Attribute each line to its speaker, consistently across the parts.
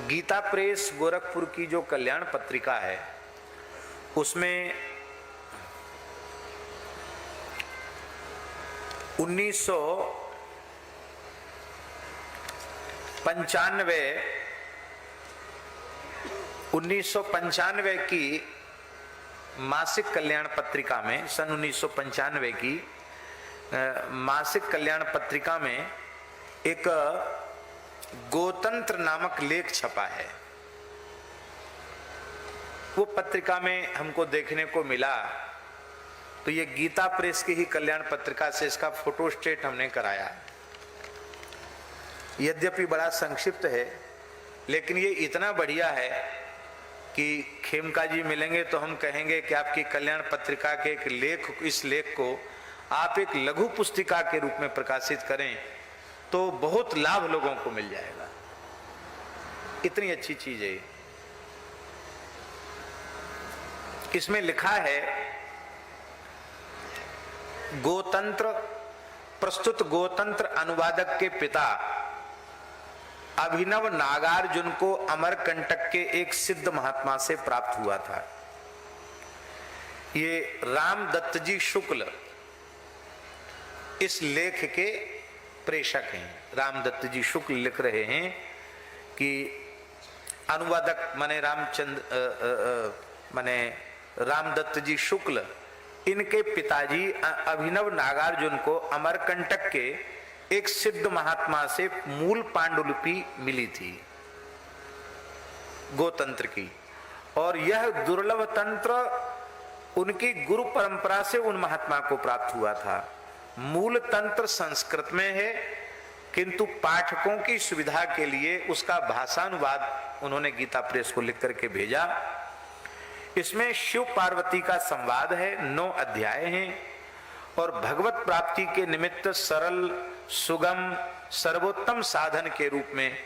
Speaker 1: Gita press Gorakhpur की जो कल्याण पत्रिका है उसमें 1995 की मासिक कल्याण पत्रिका में, सन 1995 की मासिक कल्याण पत्रिका में एक गोतंत्र नामक लेख छपा है। वो पत्रिका में हमको देखने को मिला तो ये गीता प्रेस की ही कल्याण पत्रिका से इसका फोटोस्टेट हमने कराया। यद्यपि बड़ा संक्षिप्त है लेकिन ये इतना बढ़िया है कि खेमका जी मिलेंगे तो हम कहेंगे कि आपकी कल्याण पत्रिका के एक लेख, इस लेख को आप एक लघु पुस्तिका के रूप में प्रकाशित करें तो बहुत लाभ लोगों को मिल जाएगा। इतनी अच्छी चीज है। इसमें लिखा है गोतंत्र, प्रस्तुत गोतंत्र अनुवादक के पिता अभिनव नागार्जुन को अमरकंटक के एक सिद्ध महात्मा से प्राप्त हुआ था। ये रामदत्त जी शुक्ल इस लेख के प्रेषक हैं। रामदत्त जी शुक्ल लिख रहे हैं कि अनुवादक माने रामदत्त जी शुक्ल, इनके पिताजी अभिनव नागार्जुन को अमरकंटक के एक सिद्ध महात्मा से मूल पांडुलिपि मिली थी गोतंत्र की, और यह दुर्लभ तंत्र उनकी गुरु परंपरा से उन महात्मा को प्राप्त हुआ था। मूल तंत्र संस्कृत में है किंतु पाठकों की सुविधा के लिए उसका भाषानुवाद उन्होंने गीता प्रेस को लिख करके भेजा। इसमें शिव पार्वती का संवाद है, 9 अध्याय हैं और भगवत प्राप्ति के निमित्त सरल, सुगम, सर्वोत्तम साधन के रूप में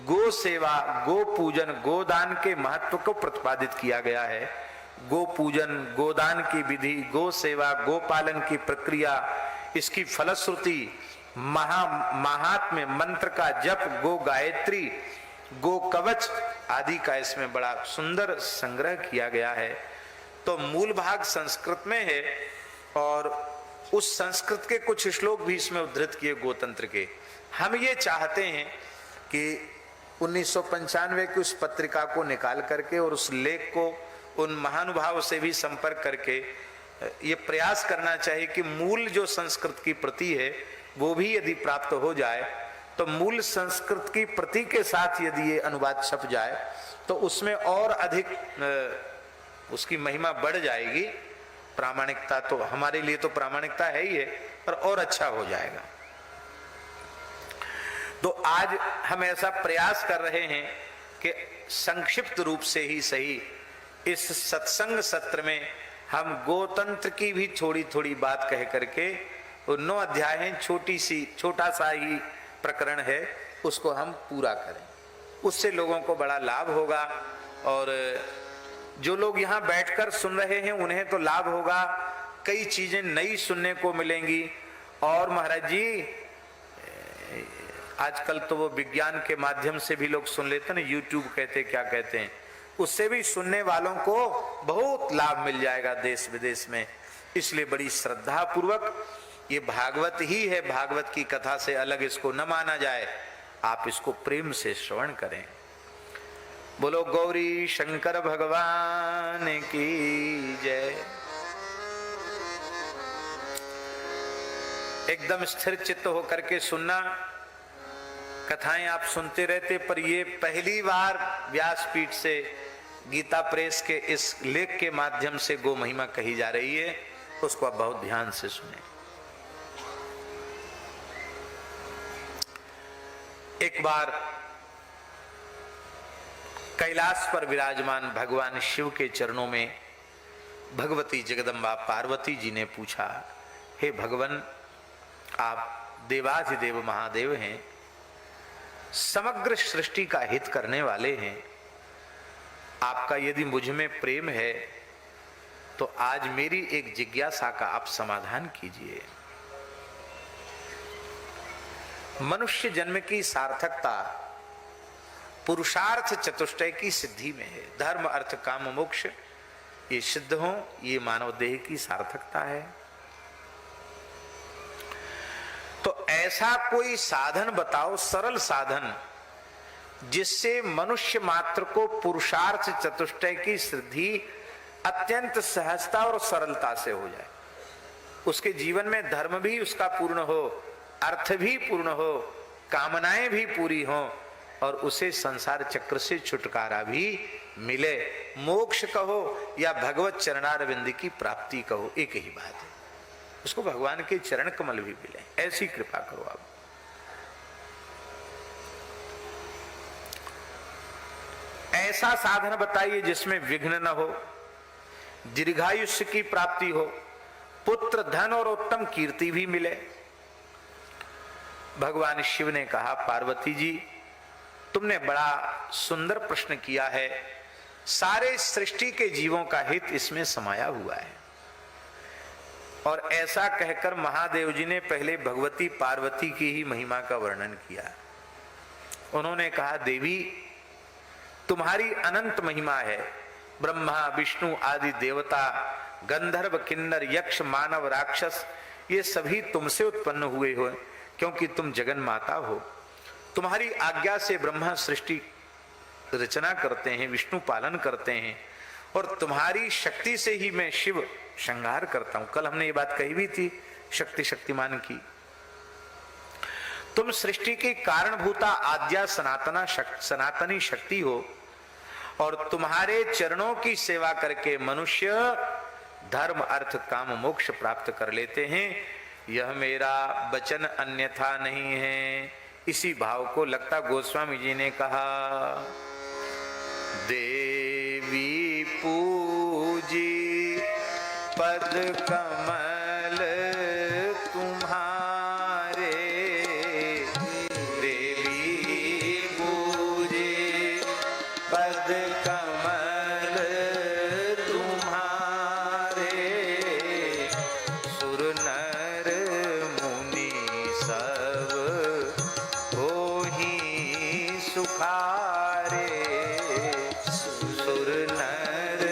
Speaker 1: गो सेवा, गो पूजन, गोदान के महत्व को प्रतिपादित किया गया है। गो पूजन, गोदान की विधि, गो सेवा, गो पालन की प्रक्रिया, इसकी फलश्रुति, महात्म्य, मंत्र का जप, गो गायत्री, गो कवच आदि का इसमें बड़ा सुंदर संग्रह किया गया है। तो मूल भाग संस्कृत में है और उस संस्कृत के कुछ श्लोक भी इसमें उद्धृत किए गोतंत्र के। हम ये चाहते हैं कि 1995 की उस पत्रिका को निकाल करके और उस लेख को उन महानुभाव से भी संपर्क करके ये प्रयास करना चाहिए कि मूल जो संस्कृत की प्रति है वो भी यदि प्राप्त हो जाए तो मूल संस्कृत की प्रति के साथ यदि ये अनुवाद छप जाए तो उसमें और अधिक उसकी महिमा बढ़ जाएगी। प्रामाणिकता तो हमारे लिए तो प्रामाणिकता है ही है पर और अच्छा हो जाएगा। तो आज हम ऐसा प्रयास कर रहे हैं कि संक्षिप्त रूप से ही सही इस सत्संग सत्र में हम गोतंत्र की भी थोड़ी थोड़ी बात कह करके, 9 अध्याय हैं, छोटा सा ही प्रकरण है, उसको हम पूरा करें। उससे लोगों को बड़ा लाभ होगा और जो लोग यहाँ बैठकर सुन रहे हैं उन्हें तो लाभ होगा, कई चीजें नई सुनने को मिलेंगी। और महाराज जी आजकल तो वो विज्ञान के माध्यम से भी लोग सुन लेते हैं ना, यूट्यूब कहते क्या कहते हैं, उससे भी सुनने वालों को बहुत लाभ मिल जाएगा देश विदेश में। इसलिए बड़ी श्रद्धा पूर्वक, ये भागवत ही है, भागवत की कथा से अलग इसको न माना जाए, आप इसको प्रेम से श्रवण करें। बोलो गौरी शंकर भगवान की जय। एकदम स्थिर चित्त होकर के सुनना। कथाएं आप सुनते रहते पर ये पहली बार व्यासपीठ से गीता प्रेस के इस लेख के माध्यम से गो महिमा कही जा रही है, उसको आप बहुत ध्यान से सुने। एक बार कैलाश पर विराजमान भगवान शिव के चरणों में भगवती जगदम्बा पार्वती जी ने पूछा, हे भगवान, आप देवाधिदेव महादेव हैं, समग्र सृष्टि का हित करने वाले हैं, आपका यदि मुझ में प्रेम है तो आज मेरी एक जिज्ञासा का आप समाधान कीजिए। मनुष्य जन्म की सार्थकता पुरुषार्थ चतुष्टय की सिद्धि में है। धर्म अर्थ काम मोक्ष ये सिद्ध हो, ये मानव देह की सार्थकता है। तो ऐसा कोई साधन बताओ, सरल साधन, जिससे मनुष्य मात्र को पुरुषार्थ चतुष्टय की सिद्धि अत्यंत सहजता और सरलता से हो जाए। उसके जीवन में धर्म भी उसका पूर्ण हो, अर्थ भी पूर्ण हो, कामनाएं भी पूरी हो और उसे संसार चक्र से छुटकारा भी मिले। मोक्ष कहो या भगवत चरणारविंद की प्राप्ति कहो, एक ही बात है। उसको भगवान के चरण कमल भी मिले, ऐसी कृपा करो आप। ऐसा साधन बताइए जिसमें विघ्न न हो, दीर्घायुष्य की प्राप्ति हो, पुत्र धन और उत्तम कीर्ति भी मिले। भगवान शिव ने कहा, पार्वती जी तुमने बड़ा सुंदर प्रश्न किया है। सारे सृष्टि के जीवों का हित इसमें समाया हुआ है। और ऐसा कहकर महादेव जी ने पहले भगवती पार्वती की ही महिमा का वर्णन किया। उन्होंने कहा, देवी तुम्हारी अनंत महिमा है। ब्रह्मा विष्णु आदि देवता, गंधर्व किन्नर यक्ष मानव राक्षस ये सभी तुमसे उत्पन्न हुए हो, क्योंकि तुम जगन माता हो। तुम्हारी आज्ञा से ब्रह्मा सृष्टि रचना करते हैं, विष्णु पालन करते हैं, और तुम्हारी शक्ति से ही मैं शिव श्रृंगार करता हूं। कल हमने ये बात कही भी थी शक्ति शक्तिमान की। तुम सृष्टि की कारणभूता आद्या सनातनी शक्ति हो, और तुम्हारे चरणों की सेवा करके मनुष्य धर्म अर्थ काम मोक्ष प्राप्त कर लेते हैं। यह मेरा वचन अन्यथा नहीं है। इसी भाव को लगता गोस्वामी जी ने कहा, देवी पूजी पद कमल तुम्हारे, देवी पूजी पद कमल तुम्हारे, सुर नर मुनि सब होहि सुखारे, सुर नर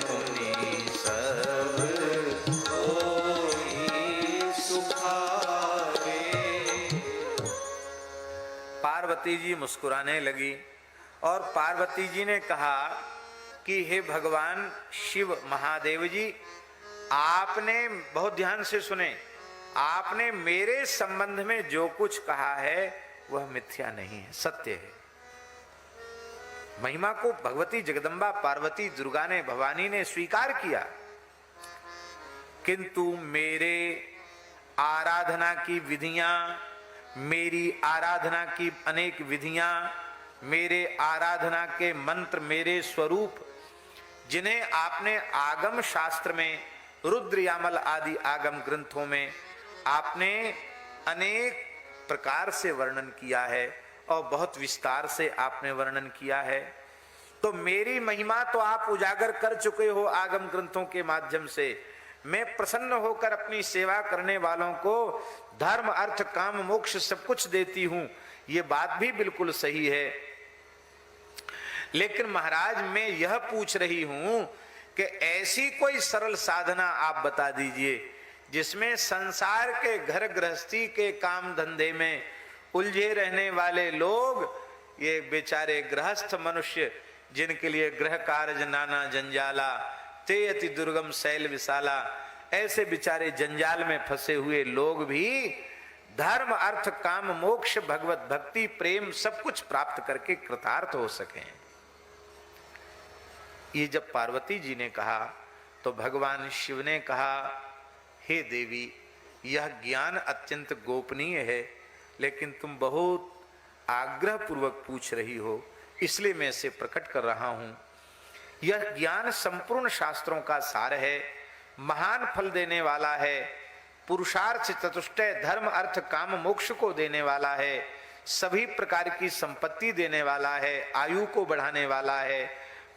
Speaker 1: मुनि सब होहि सुखारे। पार्वती जी मुस्कुराने लगी और पार्वती जी ने कहा कि हे भगवान शिव महादेव जी, आपने बहुत ध्यान से सुने, आपने मेरे संबंध में जो कुछ कहा है वह मिथ्या नहीं है, सत्य है। महिमा को भगवती जगदम्बा पार्वती दुर्गा ने, भवानी ने स्वीकार किया, किंतु मेरे आराधना की विधियां, मेरी आराधना की अनेक विधियां, मेरे आराधना के मंत्र, मेरे स्वरूप, जिन्हें आपने आगम शास्त्र में, रुद्र यामल आदि आगम ग्रंथों में आपने अनेक प्रकार से वर्णन किया है और बहुत विस्तार से आपने वर्णन किया है। तो मेरी महिमा तो आप उजागर कर चुके हो आगम ग्रंथों के माध्यम से। मैं प्रसन्न होकर अपनी सेवा करने वालों को धर्म अर्थ काम मोक्ष सब कुछ देती हूं, ये बात भी बिल्कुल सही है। लेकिन महाराज मैं यह पूछ रही हूं कि ऐसी कोई सरल साधना आप बता दीजिए जिसमें संसार के घर गृहस्थी के काम धंधे में उलझे रहने वाले लोग, ये बेचारे गृहस्थ मनुष्य जिनके लिए गृह कार्य नाना जंजाला, ते अति दुर्गम शैल विशाला, ऐसे बेचारे जंजाल में फंसे हुए लोग भी धर्म अर्थ काम मोक्ष भगवत भक्ति प्रेम सब कुछ प्राप्त करके कृतार्थ हो सकें। ये जब पार्वती जी ने कहा तो भगवान शिव ने कहा, हे देवी यह ज्ञान अत्यंत गोपनीय है, लेकिन तुम बहुत आग्रह पूर्वक पूछ रही हो, इसलिए मैं इसे प्रकट कर रहा हूं। यह ज्ञान संपूर्ण शास्त्रों का सार है, महान फल देने वाला है, पुरुषार्थ चतुष्टय धर्म अर्थ काम मोक्ष को देने वाला है, सभी प्रकार की संपत्ति देने वाला है, आयु को बढ़ाने वाला है,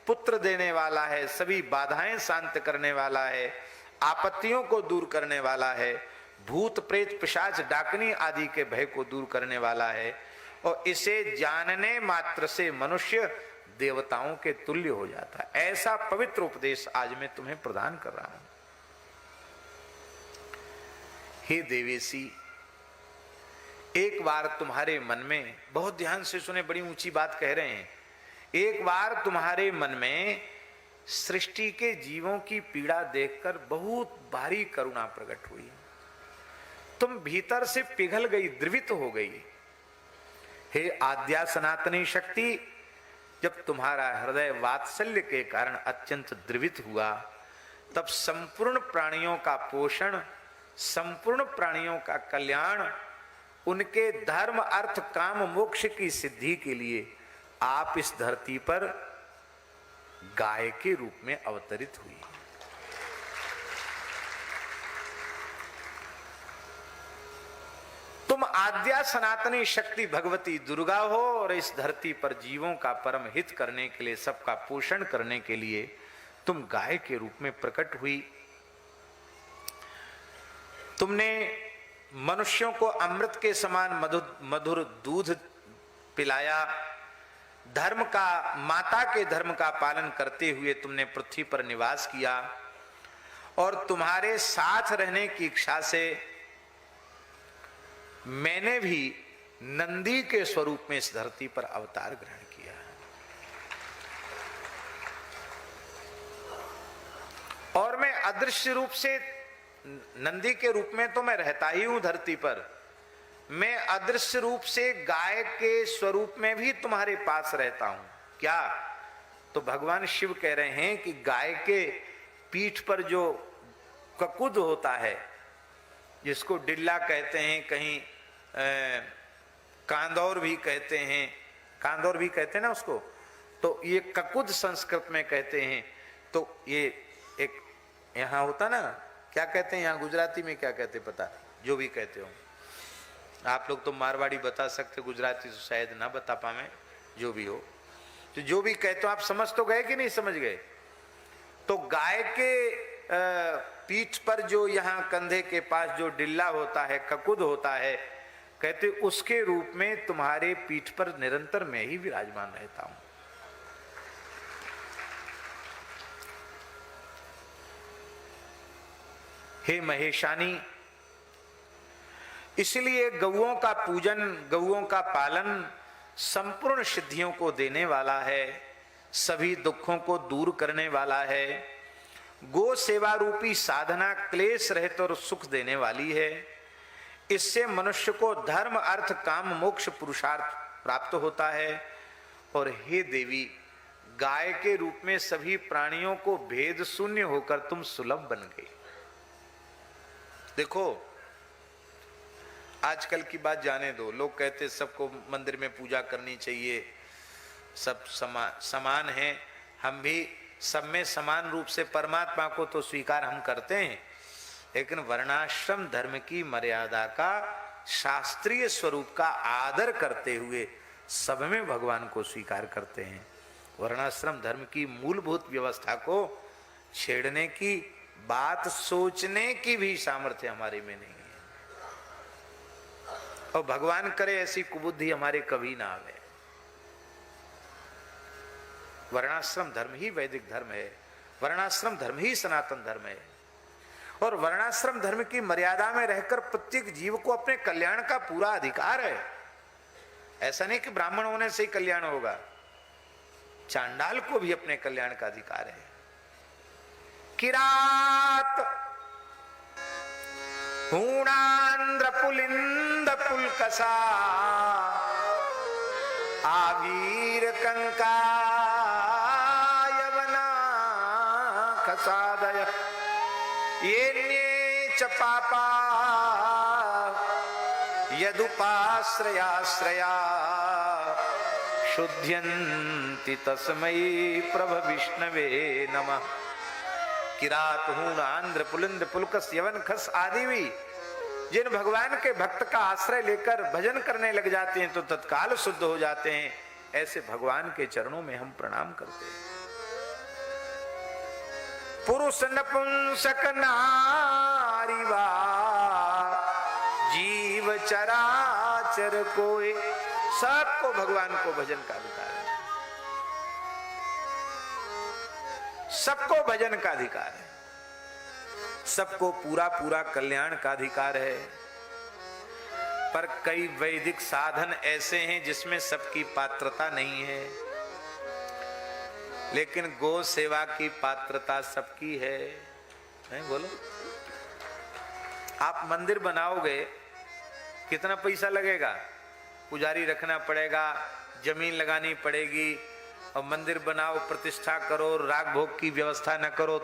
Speaker 1: पुत्र देने वाला है, सभी बाधाएं शांत करने वाला है, आपत्तियों को दूर करने वाला है, भूत प्रेत पिशाच डाकनी आदि के भय को दूर करने वाला है, और इसे जानने मात्र से मनुष्य देवताओं के तुल्य हो जाता है। ऐसा पवित्र उपदेश आज मैं तुम्हें प्रदान कर रहा हूं। हे देवेशी, एक बार तुम्हारे मन में, बहुत ध्यान से सुने, बड़ी ऊंची बात कह रहे हैं, एक बार तुम्हारे मन में सृष्टि के जीवों की पीड़ा देखकर बहुत भारी करुणा प्रकट हुई। तुम भीतर से पिघल गई, द्रवित हो गई। हे आद्या सनातनी शक्ति, जब तुम्हारा हृदय वात्सल्य के कारण अत्यंत द्रवित हुआ, तब संपूर्ण प्राणियों का पोषण, संपूर्ण प्राणियों का कल्याण, उनके धर्म अर्थ काम मोक्ष की सिद्धि के लिए आप इस धरती पर गाय के रूप में अवतरित हुई। तुम आद्या सनातनी शक्ति भगवती दुर्गा हो और इस धरती पर जीवों का परम हित करने के लिए, सबका पोषण करने के लिए तुम गाय के रूप में प्रकट हुई। तुमने मनुष्यों को अमृत के समान मधुर दूध पिलाया। धर्म का, माता के धर्म का पालन करते हुए तुमने पृथ्वी पर निवास किया और तुम्हारे साथ रहने की इच्छा से मैंने भी नंदी के स्वरूप में इस धरती पर अवतार ग्रहण किया। और मैं अदृश्य रूप से, नंदी के रूप में तो मैं रहता ही हूं धरती पर, मैं अदृश्य रूप से गाय के स्वरूप में भी तुम्हारे पास रहता हूं। क्या? तो भगवान शिव कह रहे हैं कि गाय के पीठ पर जो ककुद होता है, जिसको डिल्ला कहते हैं, कहीं कांदौर भी कहते हैं, कांदौर भी कहते हैं ना उसको, तो ये ककुद संस्कृत में कहते हैं। तो ये एक यहाँ होता ना, क्या कहते हैं यहाँ गुजराती में, क्या कहते पता, जो भी कहते हो आप लोग, तो मारवाड़ी बता सकते, गुजराती तो शायद ना बता पावे, जो भी हो, तो जो भी कहते हो आप समझ तो गए कि नहीं समझ गए। तो गाय के पीठ पर जो यहाँ कंधे के पास जो डिल्ला होता है, ककुद होता है, कहते उसके रूप में तुम्हारे पीठ पर निरंतर मैं ही विराजमान रहता हूं। हे महेशानी, इसलिए गौओं का पूजन, गौओं का पालन संपूर्ण सिद्धियों को देने वाला है, सभी दुखों को दूर करने वाला है। गो सेवा रूपी साधना क्लेश रहित और सुख देने वाली है। इससे मनुष्य को धर्म अर्थ काम मोक्ष पुरुषार्थ प्राप्त होता है। और हे देवी, गाय के रूप में सभी प्राणियों को भेद शून्य होकर तुम सुलभ बन गई। देखो, आजकल की बात जाने दो, लोग कहते सबको मंदिर में पूजा करनी चाहिए, सब समान है, हम भी सब में समान रूप से परमात्मा को तो स्वीकार हम करते हैं, लेकिन वर्णाश्रम धर्म की मर्यादा का, शास्त्रीय स्वरूप का आदर करते हुए सब में भगवान को स्वीकार करते हैं। वर्णाश्रम धर्म की मूलभूत व्यवस्था को छेड़ने की बात सोचने की भी सामर्थ्य हमारे में नहीं है, और भगवान करे ऐसी कुबुद्धि हमारे कभी ना आवे। वर्णाश्रम धर्म ही वैदिक धर्म है, वर्णाश्रम धर्म ही सनातन धर्म है। और वर्णाश्रम धर्म की मर्यादा में रहकर प्रत्येक जीव को अपने कल्याण का पूरा अधिकार है। ऐसा नहीं कि ब्राह्मण होने से ही कल्याण होगा, चांडाल को भी अपने कल्याण का अधिकार है। किरात हूणांध्र पुलिंद पुलकसा आवीर कंका यवना खसादय ये च पापा यदुपाश्रयाश्रया शुद्ध्यन्ति तस्मै प्रभ विष्णवे नमः। किरात हूण आंध्र पुलिंद पुलकस यवन खस आदि भी जिन भगवान के भक्त का आश्रय लेकर भजन करने लग जाते हैं तो तत्काल शुद्ध हो जाते हैं। ऐसे भगवान के चरणों में हम प्रणाम करते हैं। पुरुष नपुंसक नारी वा जीव चराचर कोय सबको भगवान को भजन का अधिकार है, सबको भजन का अधिकार है, सबको पूरा पूरा कल्याण का अधिकार है। पर कई वैदिक साधन ऐसे हैं जिसमें सबकी पात्रता नहीं है, लेकिन गो सेवा की पात्रता सबकी है। नहीं बोलो, आप मंदिर बनाओगे कितना पैसा लगेगा? पुजारी रखना पड़ेगा, जमीन लगानी पड़ेगी, और मंदिर बनाओ, प्रतिष्ठा करो, राग भोग की व्यवस्था न करो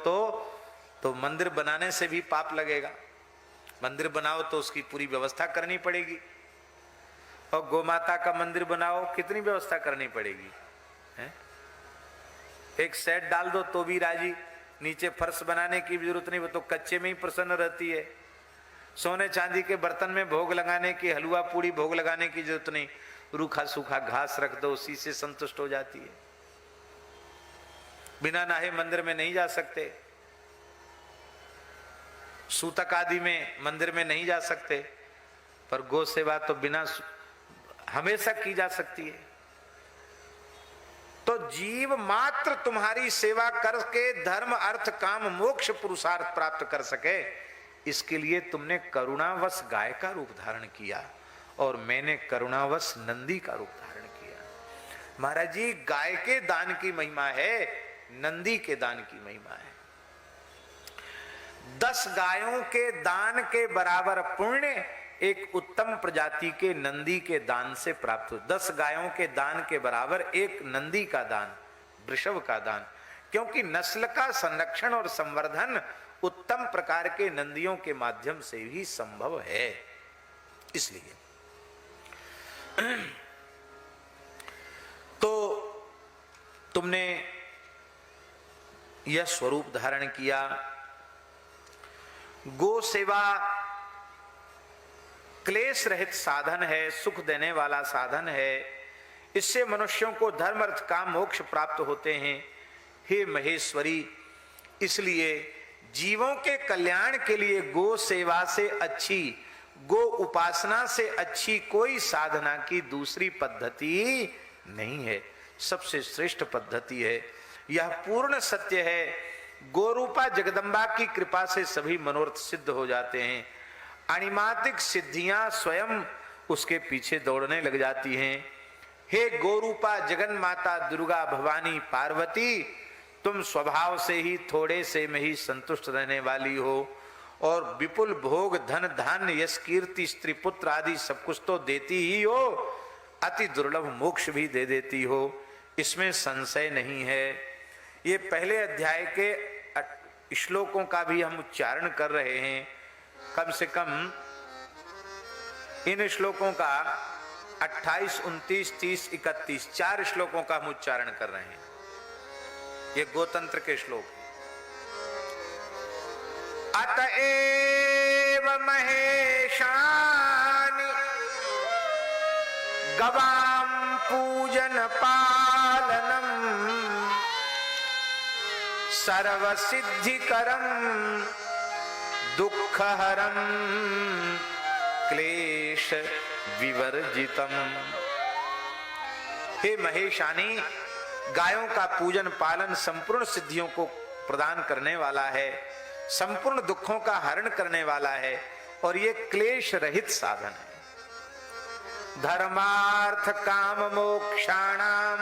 Speaker 1: तो मंदिर बनाने से भी पाप लगेगा। मंदिर बनाओ तो उसकी पूरी व्यवस्था करनी पड़ेगी, और गोमाता का मंदिर बनाओ कितनी व्यवस्था करनी पड़ेगी है? एक सेट डाल दो तो भी राजी, नीचे फर्श बनाने की भी जरूरत नहीं, वो तो कच्चे में ही प्रसन्न रहती है। सोने चांदी के बर्तन में भोग लगाने की, हलवा पूड़ी भोग लगाने की जरूरत नहीं, रूखा सूखा घास रख दो, उसी से संतुष्ट हो जाती है। बिना नहाए मंदिर में नहीं जा सकते, सूतक आदि में मंदिर में नहीं जा सकते, पर गो सेवा तो बिना हमेशा की जा सकती है। तो जीव मात्र तुम्हारी सेवा करके धर्म अर्थ काम मोक्ष पुरुषार्थ प्राप्त कर सके, इसके लिए तुमने करुणावश गाय का रूप धारण किया, और मैंने करुणावश नंदी का रूप धारण किया। महाराज जी, गाय के दान की महिमा है, नंदी के दान की महिमा है। 10 गायों के दान के बराबर पुण्य एक उत्तम प्रजाति के नंदी के दान से प्राप्त हो। 10 गायों के दान के बराबर एक नंदी का दान, वृषभ का दान, क्योंकि नस्ल का संरक्षण और संवर्धन उत्तम प्रकार के नंदियों के माध्यम से ही संभव है। इसलिए तो तुमने यह स्वरूप धारण किया। गो सेवा क्लेश रहित साधन है, सुख देने वाला साधन है। इससे मनुष्यों को धर्म अर्थ काम मोक्ष प्राप्त होते हैं। हे महेश्वरी, इसलिए जीवों के कल्याण के लिए गो सेवा से अच्छी, गो उपासना से अच्छी कोई साधना की दूसरी पद्धति नहीं है, सबसे श्रेष्ठ पद्धति है। यह पूर्ण सत्य है। गोरूपा जगदम्बा की कृपा से सभी मनोरथ सिद्ध हो जाते हैं। अणिमातिक सिद्धियां स्वयं उसके पीछे दौड़ने लग जाती हैं। हे गोरूपा जगन माता दुर्गा भवानी पार्वती, तुम स्वभाव से ही थोड़े से में ही संतुष्ट रहने वाली हो, और विपुल भोग धन धान्य यश कीर्ति स्त्री पुत्र आदि सब कुछ तो देती ही हो, अति दुर्लभ मोक्ष भी दे देती हो, इसमें संशय नहीं है। ये पहले अध्याय के श्लोकों का भी हम उच्चारण कर रहे हैं। कम से कम इन श्लोकों का 28, 29, 30, 31 4 श्लोकों का हम उच्चारण कर रहे हैं। ये गोतंत्र के श्लोक हैं। अतएव महेशानि गवाम पूजन पालनम सर्वसिद्धिकरम दुःखहरम क्लेश विवर्जितम। हे महेशानी, गायों का पूजन पालन संपूर्ण सिद्धियों को प्रदान करने वाला है, संपूर्ण दुखों का हरण करने वाला है, और ये क्लेश रहित साधन है। धर्मार्थ काम मोक्षाणाम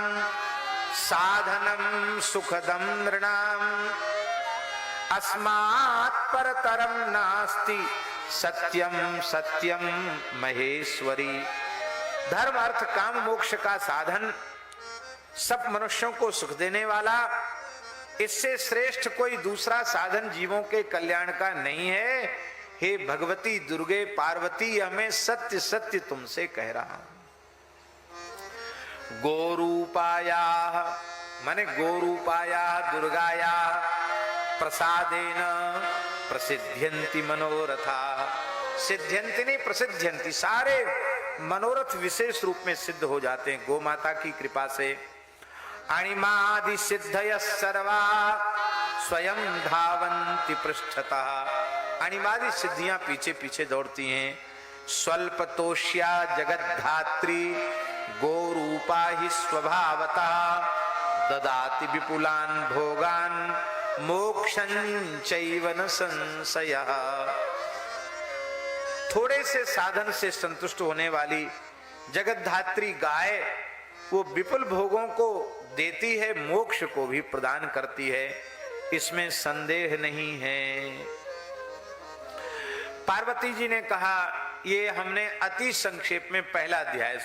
Speaker 1: साधनम सुखदम नृणाम अस्मात् परतरम नास्ति सत्यम सत्यम महेश्वरी। धर्म अर्थ काम मोक्ष का साधन, सब मनुष्यों को सुख देने वाला, इससे श्रेष्ठ कोई दूसरा साधन जीवों के कल्याण का नहीं है। हे भगवती दुर्गे पार्वती, मैं सत्य सत्य तुमसे कह रहा हूं। गोरूपाया माने गोरूपाया दुर्गाया प्रसादेन प्रसिद्ध्यन्ति मनोरथा। सिद्ध्यन्ति नहीं प्रसिद्ध्यन्ति, सारे मनोरथ विशेष रूप में सिद्ध हो जाते हैं गौ माता की कृपा से। अणिमादि सिद्धय सर्वा स्वयं धावन्ति पृष्ठतः। अणिमादि सिद्धियां पीछे पीछे दौड़ती हैं। स्वल्पतोष्या जगद्धात्री गोरूपा ही स्वभावतः ददाति विपुलान भोगान मोक्षं चैव न संशयः। थोड़े से साधन से संतुष्ट होने वाली जगतधात्री गाय वो विपुल भोगों को देती है, मोक्ष को भी प्रदान करती है, इसमें संदेह नहीं है। पार्वती जी ने कहा, ये हमने अति संक्षेप में पहला अध्याय